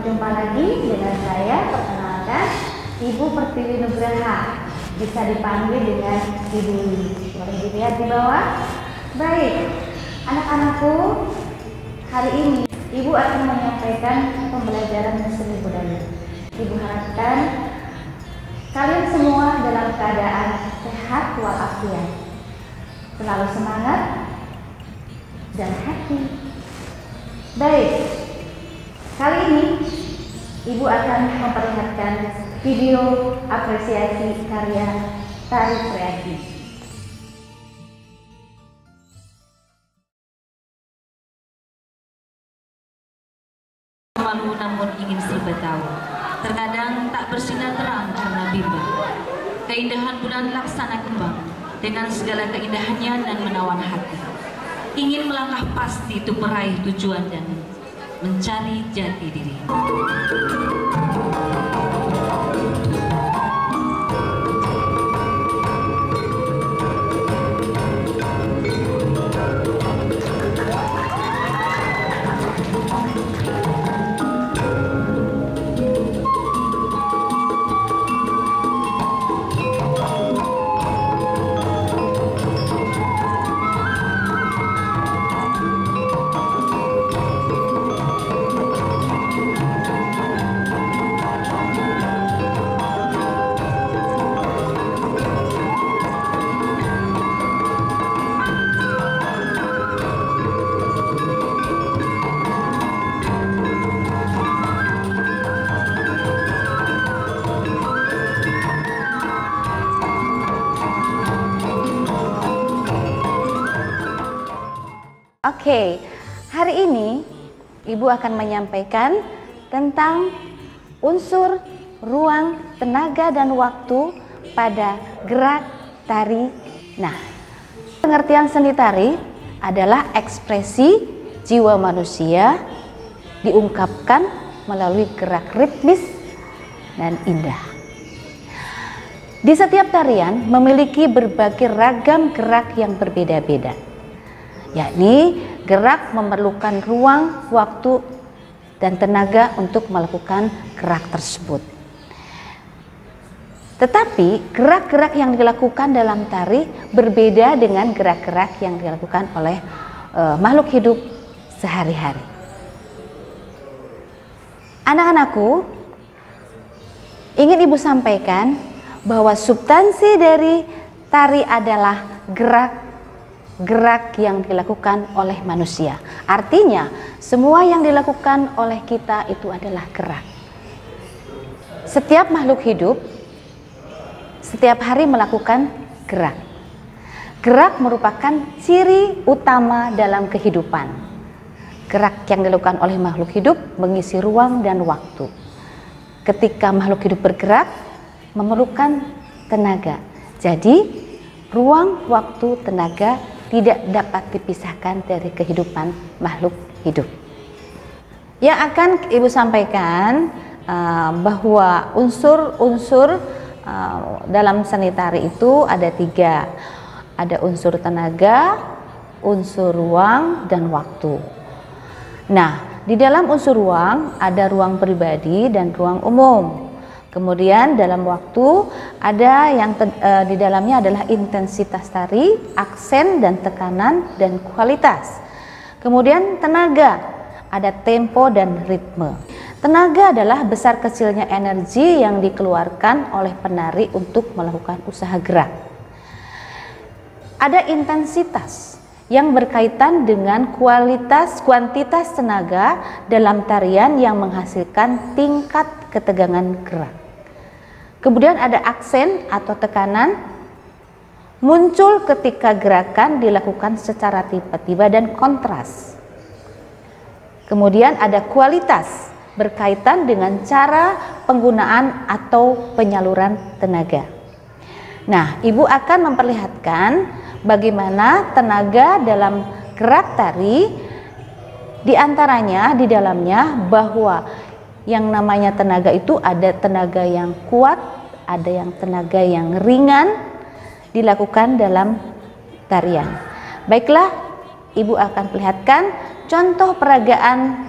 Berjumpa lagi dengan saya, perkenalkan Ibu Pertiwi Nugraha. Bisa dipanggil dengan Ibu. Boleh dilihat di bawah. Baik, anak-anakku, hari ini Ibu akan menyampaikan pembelajaran seni budaya. Ibu harapkan kalian semua dalam keadaan sehat walafiat, selalu semangat dan happy. Baik, kali ini Ibu akan memperlihatkan video apresiasi karya tari kreatif. Malu namun ingin serba tahu, terkadang tak bersinar terang karena bimbang. Keindahan bulan laksana kembang, dengan segala keindahannya dan menawan hati. Ingin melangkah pasti untuk meraih tujuan dan mencari jati diri. Oke, hari ini Ibu akan menyampaikan tentang unsur, ruang, tenaga, dan waktu pada gerak tari. Nah, pengertian seni tari adalah ekspresi jiwa manusia diungkapkan melalui gerak ritmis dan indah. Di setiap tarian memiliki berbagai ragam gerak yang berbeda-beda, yakni gerak memerlukan ruang, waktu, dan tenaga untuk melakukan gerak tersebut. Tetapi gerak-gerak yang dilakukan dalam tari berbeda dengan gerak-gerak yang dilakukan oleh makhluk hidup sehari-hari. Anak-anakku, ingin Ibu sampaikan bahwa substansi dari tari adalah gerak yang dilakukan oleh manusia. Artinya, semua yang dilakukan oleh kita itu adalah gerak. Setiap makhluk hidup setiap hari melakukan gerak. Gerak merupakan ciri utama dalam kehidupan. Gerak yang dilakukan oleh makhluk hidup mengisi ruang dan waktu. Ketika makhluk hidup bergerak, memerlukan tenaga. Jadi, ruang, waktu, tenaga tidak dapat dipisahkan dari kehidupan makhluk hidup. Yang akan Ibu sampaikan bahwa unsur-unsur dalam seni tari itu ada 3. Ada unsur tenaga, unsur ruang, dan waktu. Nah, di dalam unsur ruang ada ruang pribadi dan ruang umum. Kemudian dalam waktu ada yang di dalamnya adalah intensitas tari, aksen dan tekanan, dan kualitas. Kemudian tenaga, ada tempo dan ritme. Tenaga adalah besar kecilnya energi yang dikeluarkan oleh penari untuk melakukan usaha gerak. Ada intensitas yang berkaitan dengan kuantitas tenaga dalam tarian yang menghasilkan tingkat ketegangan gerak. Kemudian ada aksen atau tekanan, muncul ketika gerakan dilakukan secara tiba-tiba dan kontras. Kemudian ada kualitas, berkaitan dengan cara penggunaan atau penyaluran tenaga. Nah, Ibu akan memperlihatkan bagaimana tenaga dalam gerak tari, diantaranya di dalamnya bahwa yang namanya tenaga itu ada tenaga yang kuat, ada yang tenaga yang ringan dilakukan dalam tarian. Baiklah, Ibu akan perlihatkan contoh peragaan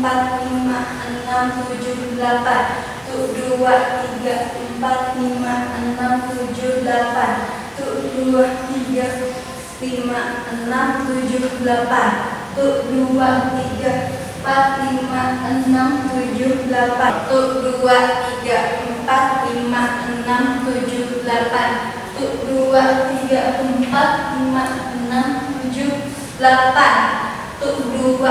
4, 5, 6, 7, 8. Untuk 2, 3, 4, 5, 6, 7, 8. Untuk 2, 3, 5, 6, 7, 8. Untuk 2, 3, 4, 5, 6, 7, 8. Untuk 2, 3, 4, 5, 6, 7, 8. Untuk 2, 3, 4, 5, 6, 7, 8. Untuk 2,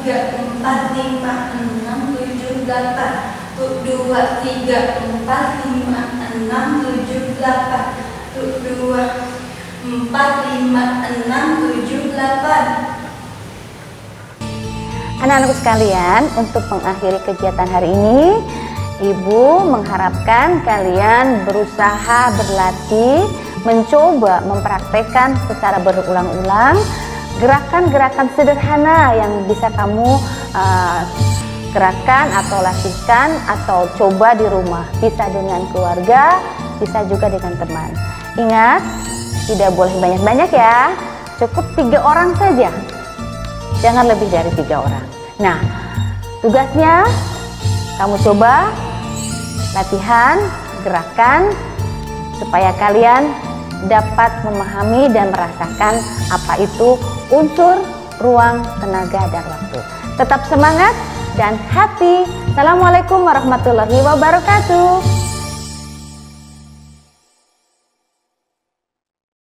3, 4, 5, 6, 7, 8. Untuk 2, 3, 4, 5, 6, 7, 8. Untuk 2, 4, 5, 6, 7, 8. Anak-anakku sekalian, untuk mengakhiri kegiatan hari ini, Ibu mengharapkan kalian berusaha berlatih, mencoba mempraktekkan secara berulang-ulang gerakan-gerakan sederhana yang bisa kamu gerakan atau latihkan atau coba di rumah. Bisa dengan keluarga, bisa juga dengan teman. Ingat, tidak boleh banyak-banyak ya, cukup 3 orang saja. Jangan lebih dari 3 orang. Nah, tugasnya kamu coba latihan, gerakan, supaya kalian dapat memahami dan merasakan apa itu unsur, ruang, tenaga, dan waktu. Tetap semangat dan happy. Assalamualaikum warahmatullahi wabarakatuh.